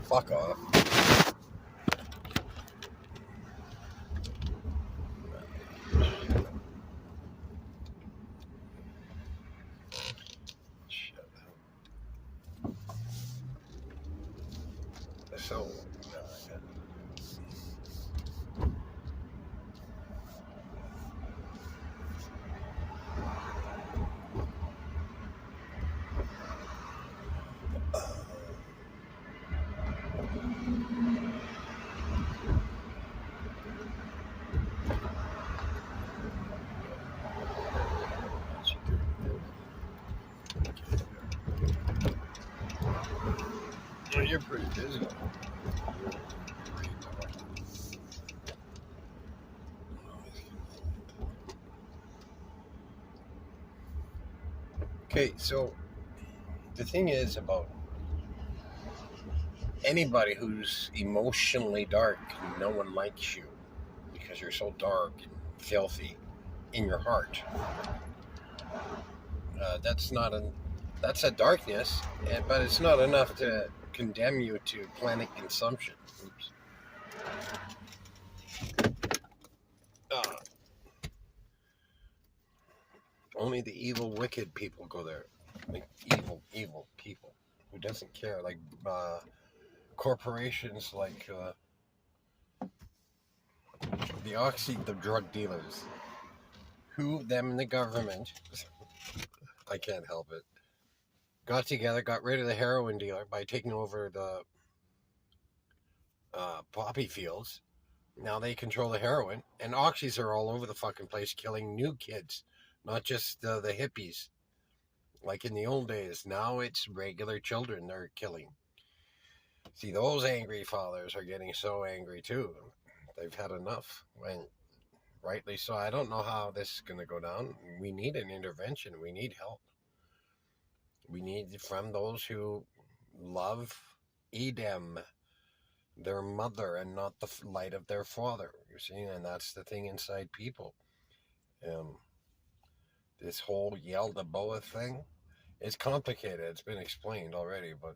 Fuck off. Shit. So, you're pretty busy. Okay, so the thing is about anybody who's emotionally dark, no one likes you because you're so dark and filthy in your heart. That's not a that's a darkness, but it's not enough to condemn you to planet consumption. Oops. Uh, Only the evil, wicked people go there. Like evil people who doesn't care. Like corporations, like the drug dealers, who them and the government. I can't help it. Got together, got rid of the heroin dealer by taking over the poppy fields. Now they control the heroin, and oxys are all over the fucking place, killing new kids, not just the hippies, like in the old days. Now it's regular children they're killing. See, those angry fathers are getting so angry too. They've had enough, and rightly so. I don't know how this is going to go down. We need an intervention. We need help. We need from those who love Edom, their mother, and not the light of their father. You see, and that's the thing inside people. Um, this whole Yaldabaoth thing, it's complicated. It's been explained already, but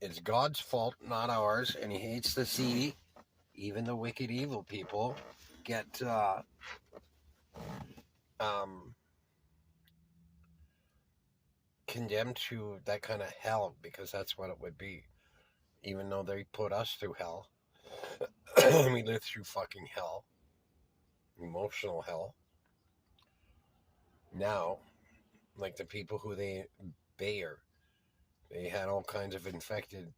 it's God's fault, not ours, and He hates to see even the wicked, evil people get condemned to that kind of hell, because that's what it would be. Even though they put us through hell, we live through fucking hell, emotional hell. Now, like the people who they Bayer, they had all kinds of infected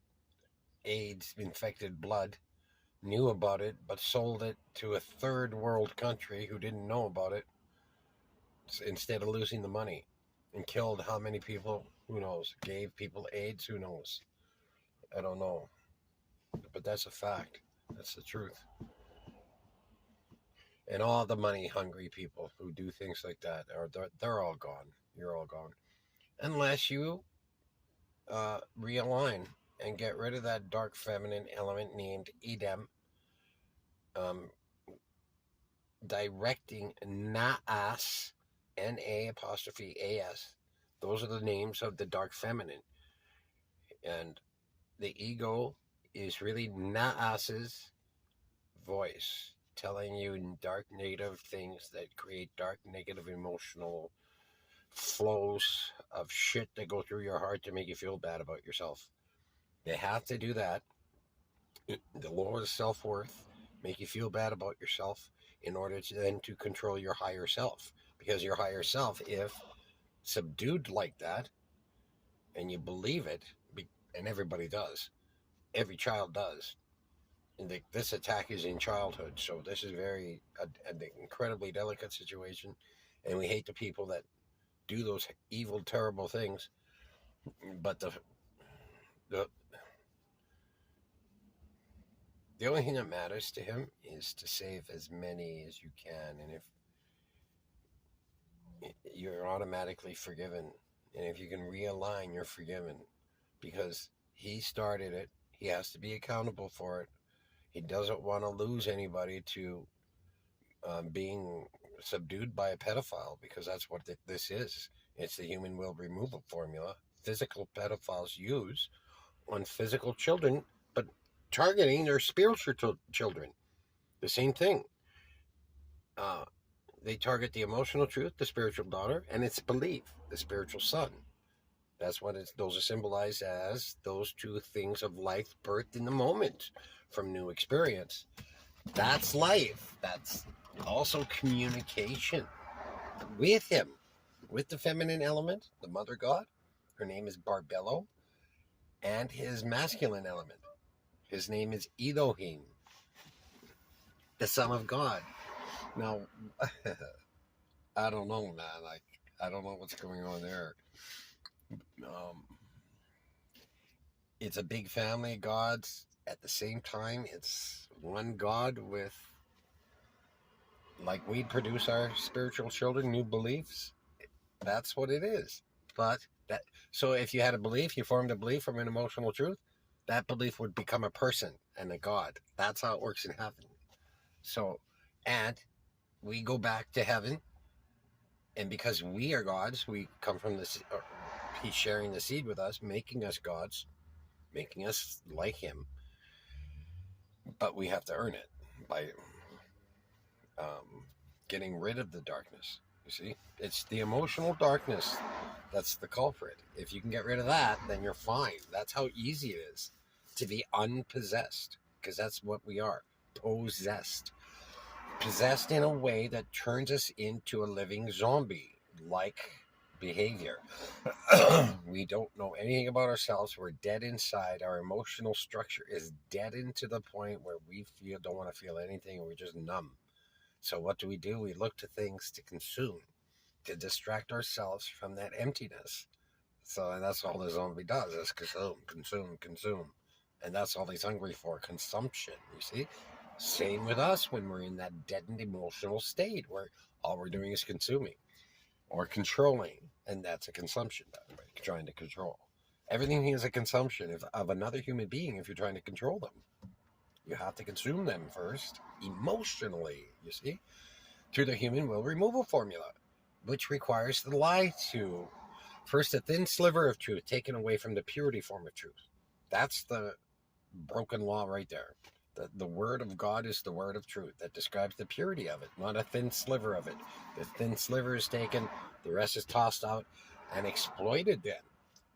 AIDS, infected blood, knew about it, but sold it to a third world country who didn't know about it instead of losing the money, and killed how many people? Who knows? Gave people AIDS? Who knows? I don't know. But that's a fact. That's the truth. And all the money hungry people who do things like that they're all gone. You're all gone. Unless you realign and get rid of that dark feminine element named Edom, um, directing Naas, N-A''A'-S. Those are the names of the dark feminine. And the ego is really Naas's voice telling you dark negative things that create dark negative emotional flows of shit that go through your heart to make you feel bad about yourself. They have to do that. The lower the self-worth, make you feel bad about yourself in order to then to control your higher self. Because your higher self, if subdued like that, and you believe it, and everybody does, every child does. And this attack is in childhood, so this is an incredibly delicate situation, and we hate the people that do those evil, terrible things. But the only thing that matters to him is to save as many as you can, and if you're automatically forgiven, and if you can realign, you're forgiven, because he started it. He has to be accountable for it. He doesn't want to lose anybody to being subdued by a pedophile, because that's what this is. It's the human will removal formula. Physical pedophiles use on physical children, but targeting their spiritual children. The same thing. They target the emotional truth, the spiritual daughter, and its belief, the spiritual son. That's what those are symbolized as, those two things of life birthed in the moment from new experience. That's life. That's also communication with him, with the feminine element, the mother god. Her name is Barbello, and his masculine element. His name is Elohim, the Son of God. Now, I don't know, man. Like, I don't know what's going on there. It's a big family of gods. At the same time, it's one God with, like we produce our spiritual children, new beliefs. That's what it is. But so if you had a belief, you formed a belief from an emotional truth, that belief would become a person and a God. That's how it works in heaven. So, and we go back to heaven, and because we are gods, we come from this. He's sharing the seed with us, making us gods, making us like him. But we have to earn it by getting rid of the darkness. You see, it's the emotional darkness that's the culprit. If you can get rid of that, then you're fine. That's how easy it is to be unpossessed, because that's what we are, possessed. Possessed in a way that turns us into a living zombie-like behavior. We don't know anything about ourselves. We're dead inside. Our emotional structure is deadened to the point where we don't want to feel anything, and we're just numb. So what do? We look to things to consume, to distract ourselves from that emptiness. So, and that's all the zombie does, is consume. And that's all he's hungry for, consumption, you see? Same with us when we're in that deadened emotional state where all we're doing is consuming or controlling. And that's a consumption, right? Trying to control. Everything is a consumption of another human being if you're trying to control them. You have to consume them first, emotionally, you see, through the human will removal formula, which requires the lie to, first, a thin sliver of truth taken away from the purity form of truth. That's the broken law right there. The word of God is the word of truth that describes the purity of it, not a thin sliver of it. The thin sliver is taken, the rest is tossed out and exploited then.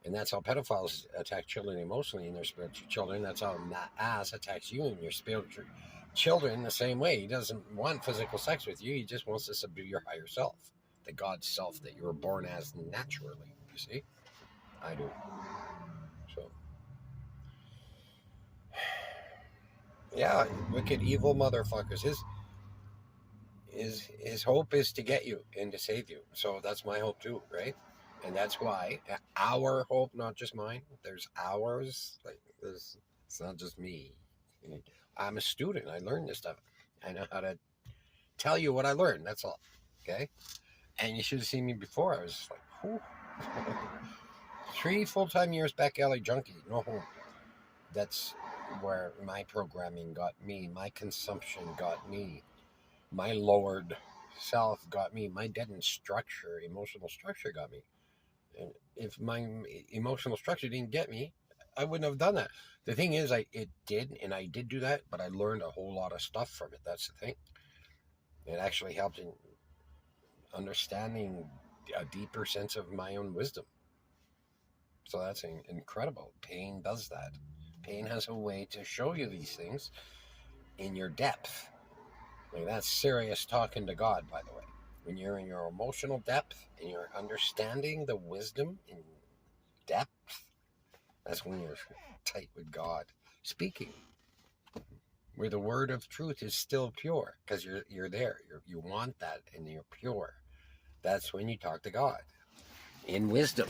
And that's how pedophiles attack children emotionally in their spiritual children. That's how that ass attacks you in your spiritual children the same way. He doesn't want physical sex with you. He just wants to subdue your higher self, the God self that you were born as naturally. You see? I do. So, yeah, wicked, evil motherfuckers. His hope is to get you and to save you. So that's my hope too, right? And that's why our hope, not just mine. There's ours. Like it's not just me. I'm a student. I learned this stuff. I know how to tell you what I learned. That's all. Okay. And you should have seen me before. I was like, whew. 3 full-time years back alley junkie, no home. That's where my programming got me. My consumption got me. My lowered self got me. My deadened structure, emotional structure got me. And if my emotional structure didn't get me, I wouldn't have done that. The thing is, it did, and I did do that, but I learned a whole lot of stuff from it. That's the thing. It actually helped in understanding a deeper sense of my own wisdom. So that's incredible. Pain does that. Pain has a way to show you these things in your depth. Like that's serious talking to God, by the way. When you're in your emotional depth and you're understanding the wisdom in depth, that's when you're tight with God, speaking. Where the word of truth is still pure, because you're there. You want that, and you're pure. That's when you talk to God. In wisdom.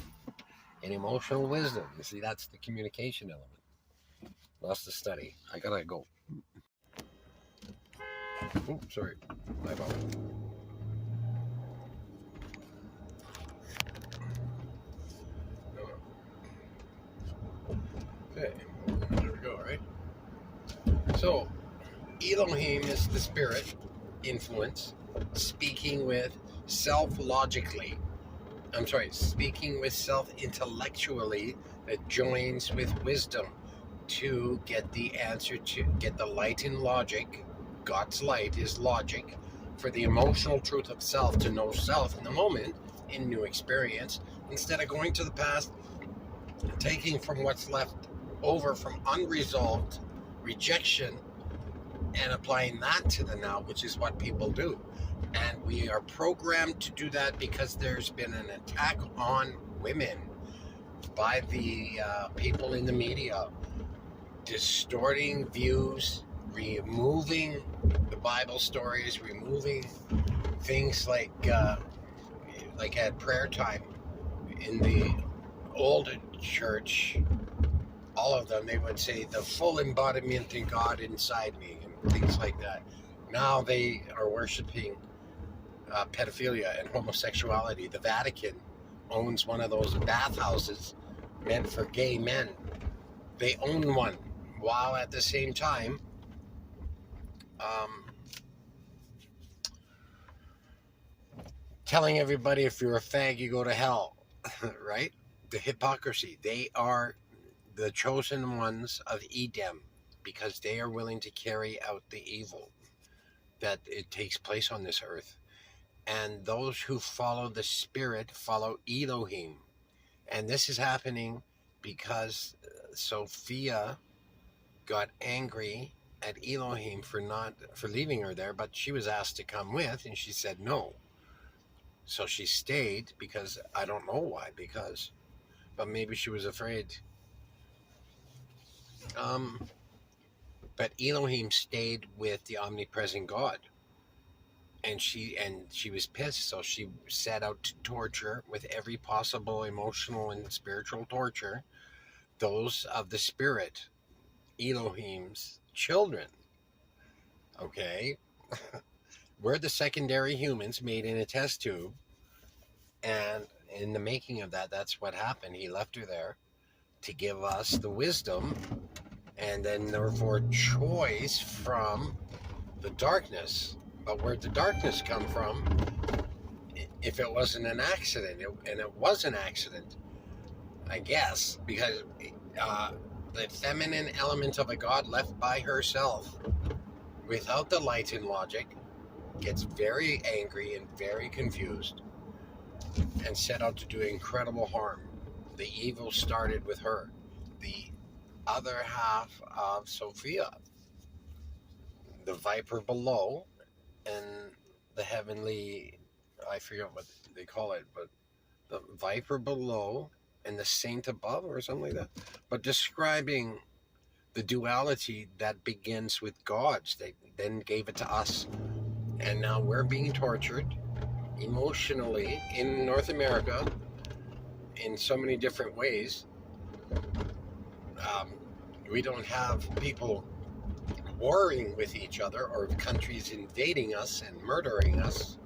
In emotional wisdom. You see, that's the communication element. Lots to study. I gotta go. Oh, sorry. My bad. Okay, there we go, right? So, Elohim is the spirit influence, speaking with self logically. Speaking with self intellectually, It joins with wisdom to get the answer, to get the light in logic. God's light is logic for the emotional truth of self, to know self in the moment in new experience, instead of going to the past, taking from what's left over from unresolved rejection and applying that to the now, which is what people do. And we are programmed to do that because there's been an attack on women by the people in the media, distorting views, removing the Bible stories, removing things like at prayer time in the old church. All of them, they would say the full embodiment in God inside me and things like that. Now they are worshiping pedophilia and homosexuality. The Vatican owns one of those bathhouses meant for gay men. They own one, while at the same time telling everybody if you're a fag, you go to hell, right? The hypocrisy. They are the chosen ones of Edom because they are willing to carry out the evil that it takes place on this earth. And those who follow the Spirit follow Elohim. And this is happening because Sophia got angry at Elohim for leaving her there, but she was asked to come with, and she said no. So she stayed because I don't know why, but maybe she was afraid. But Elohim stayed with the omnipresent God, and she was pissed, so she set out to torture with every possible emotional and spiritual torture those of the Spirit, Elohim's children. Okay, we're the secondary humans made in a test tube, and in the making of that, that's what happened. He left her there to give us the wisdom, and then therefore choice from the darkness. But where'd the darkness come from if it wasn't an accident? And it was an accident, I guess, because the feminine element of a god left by herself without the light and logic gets very angry and very confused and set out to do incredible harm. The evil started with her. The other half of Sophia, the viper below, and the heavenly, I forget what they call it, but the viper below and the saint above, or something like that, but describing the duality that begins with gods. They then gave it to us, and now we're being tortured emotionally in North America in so many different ways. We don't have people warring with each other or countries invading us and murdering us,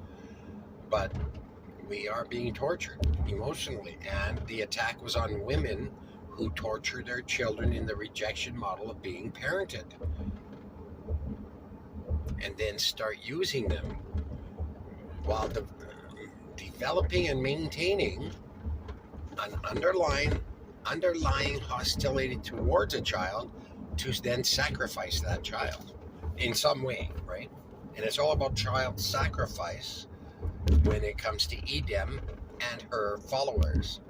but we are being tortured emotionally. And the attack was on women who torture their children in the rejection model of being parented, and then start using them while developing and maintaining an underlying hostility towards a child, to then sacrifice that child in some way, right? And it's all about child sacrifice when it comes to Edom and her followers.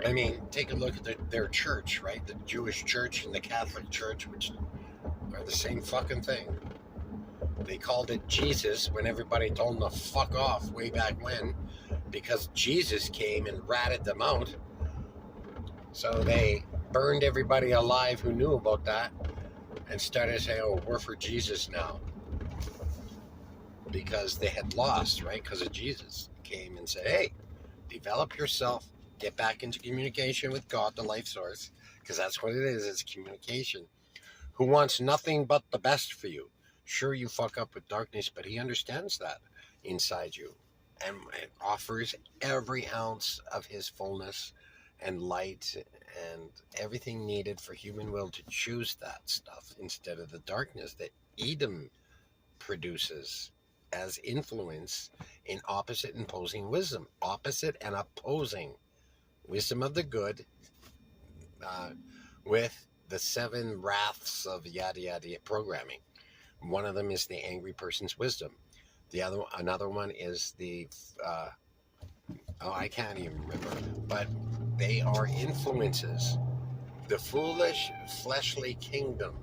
I mean, take a look at their church, right? The Jewish church and the Catholic church, which are the same fucking thing. They called it Jesus when everybody told them to fuck off way back when, because Jesus came and ratted them out. So they burned everybody alive who knew about that and started saying, oh, we're for Jesus now. Because they had lost, right? Because of Jesus came and said, hey, develop yourself, get back into communication with God, the life source, because that's what it is, it's communication, who wants nothing but the best for you. Sure, you fuck up with darkness, but he understands that inside you, and it offers every ounce of his fullness and light and everything needed for human will to choose that stuff instead of the darkness that Edom produces as influence in opposite and opposing wisdom. Opposite and opposing wisdom of the good, with the 7 wraths of yada yada programming. One of them is the angry person's wisdom. Another one is the I can't even remember, but they are influences. The foolish fleshly kingdom,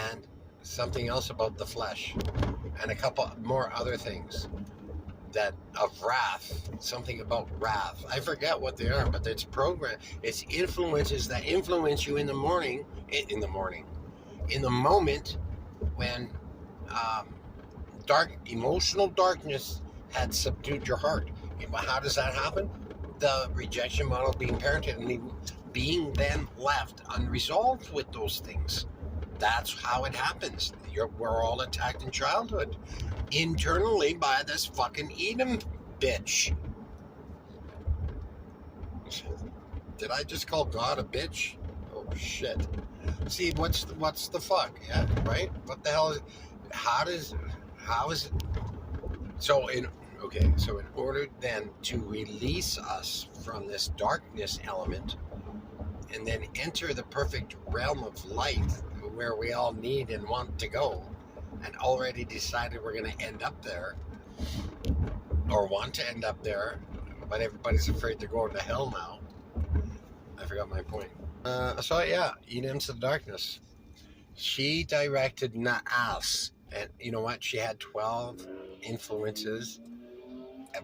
and something else about the flesh, and a couple more other things that of wrath, something about wrath. I forget what they are, but it's it's influences that influence you in the morning, in the moment when emotional darkness had subdued your heart. How does that happen? The rejection model being parented and being then left unresolved with those things. That's how it happens. We're all attacked in childhood, internally, by this fucking Edom bitch. Did I just call God a bitch? Oh shit. See, what's the fuck? Yeah, right? What the hell is it? How is it? So in order then to release us from this darkness element and then enter the perfect realm of light where we all need and want to go, and already decided we're going to end up there, or want to end up there, but everybody's afraid to go into hell now. I forgot my point. So yeah, Edom's the darkness. She directed Naas, and you know what? She had 12 influences,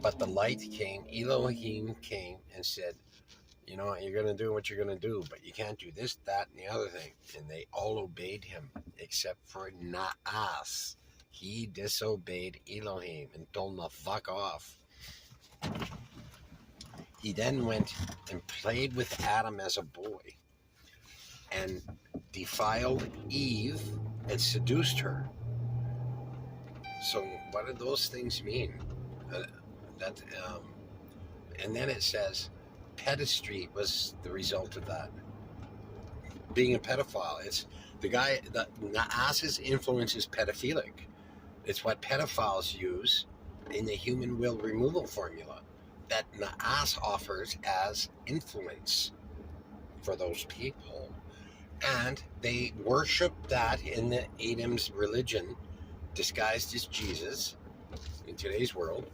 but the light came, Elohim came and said, you know what, you're going to do what you're going to do, but you can't do this, that, and the other thing. And they all obeyed him, except for Naas. He disobeyed Elohim and told him to fuck off. He then went and played with Adam as a boy and defiled Eve and seduced her. So what do those things mean? And then it says pedestry was the result of that. Being a pedophile. It's the guy, Naas's influence is pedophilic. It's what pedophiles use in the human will removal formula that Naas offers as influence for those people. And they worship that in the Edom's religion, disguised as Jesus in today's world.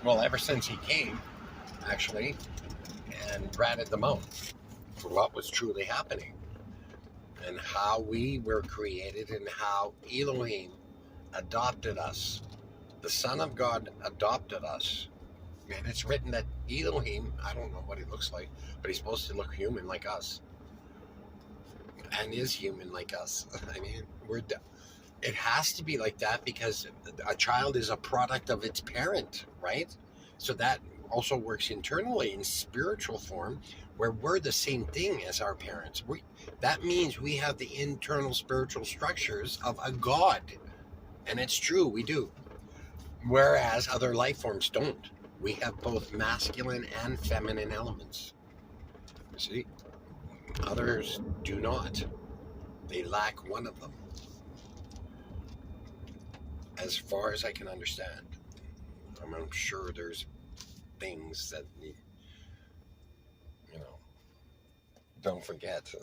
Well, ever since he came, actually, and ratted them out for what was truly happening and how we were created and how Elohim adopted us. The Son of God adopted us. And it's written that Elohim, I don't know what he looks like, but he's supposed to look human like us. And is human like us. I mean, it has to be like that because a child is a product of its parent, right? So that also works internally in spiritual form, where we're the same thing as our parents. That means we have the internal spiritual structures of a God. And it's true, we do. Whereas other life forms don't. We have both masculine and feminine elements. See? Others do not. They lack one of them. As far as I can understand. I'm sure there's things that need, don't forget.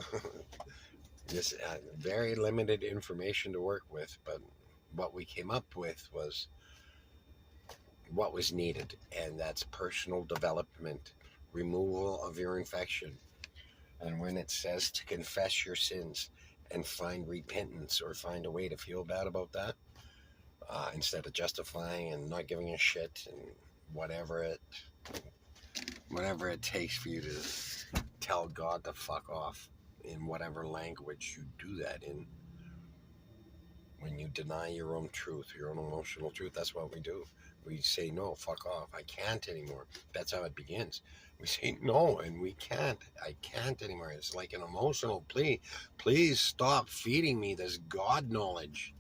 Just very limited information to work with, but what we came up with was what was needed, and that's personal development, removal of your infection. And when it says to confess your sins and find repentance or find a way to feel bad about that, instead of justifying and not giving a shit and whatever it takes for you to tell God to fuck off in whatever language you do that in. When you deny your own truth, your own emotional truth, that's what we do. We say, no, fuck off. I can't anymore. That's how it begins. We say no, and we can't. I can't anymore. It's like an emotional plea. Please stop feeding me this God knowledge.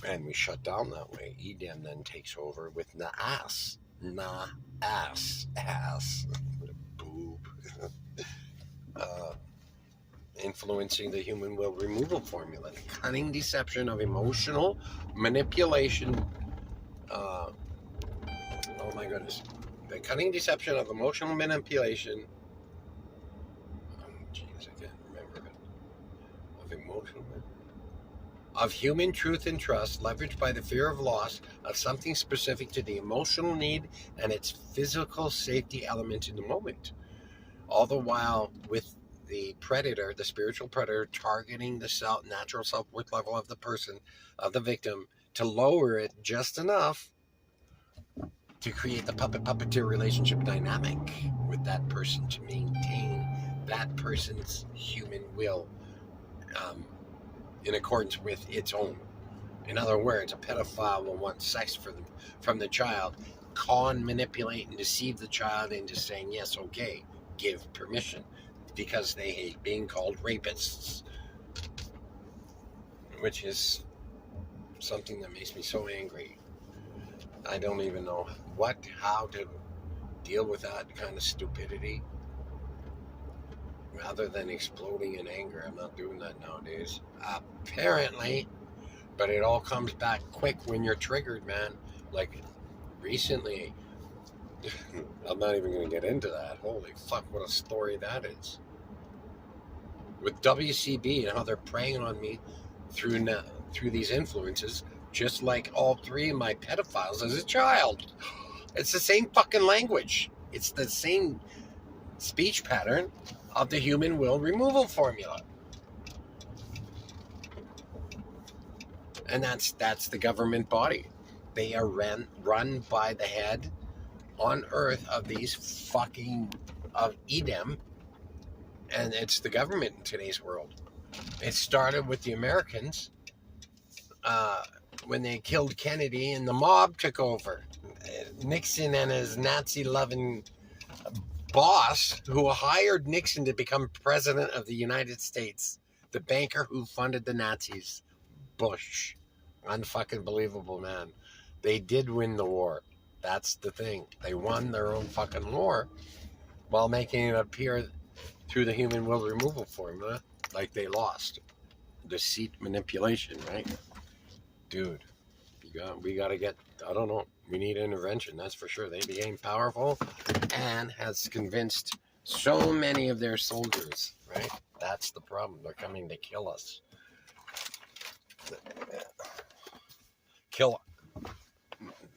And we shut down that way. Edom then takes over with Naas. Ass. Boob. Influencing the human will removal formula. The cunning deception of emotional manipulation. Oh my goodness. The cunning deception of emotional manipulation. Oh, jeez, I can't remember it. Of emotional of human truth and trust, leveraged by the fear of loss of something specific to the emotional need and its physical safety element in the moment. All the while with the predator, the spiritual predator, targeting the natural self-worth level of the person, of the victim, to lower it just enough to create the puppeteer relationship dynamic with that person to maintain that person's human will in accordance with its own. In other words, a pedophile will want sex from the child, con, manipulate, and deceive the child into saying, yes, okay, give permission, because they hate being called rapists, which is something that makes me so angry. I don't even know how to deal with that kind of stupidity. Rather than exploding in anger, I'm not doing that nowadays. Apparently. But it all comes back quick when you're triggered, man. Like recently, I'm not even going to get into that. Holy fuck, what a story that is. With WCB and how they're preying on me through these influences, just like all three of my pedophiles as a child. It's the same fucking language. It's the same speech pattern of the human will removal formula. And that's the government body. They are run by the head on earth of these fucking of Edom, and it's the government in today's world. It started with the Americans when they killed Kennedy and the mob took over. Nixon and his Nazi-loving boss, who hired Nixon to become president of the United States, the banker who funded the Nazis, Bush. Unfucking believable, man. They did win the war. That's the thing. They won their own fucking war while making it appear through the human will removal formula like they lost. Deceit, manipulation, right? Dude, we got to get, I don't know, we need intervention, that's for sure. They became powerful and has convinced so many of their soldiers, right? That's the problem. They're coming to kill us.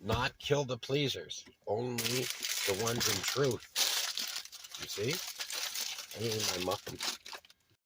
Not kill the pleasers, only the ones in truth. You see? I need my muffin.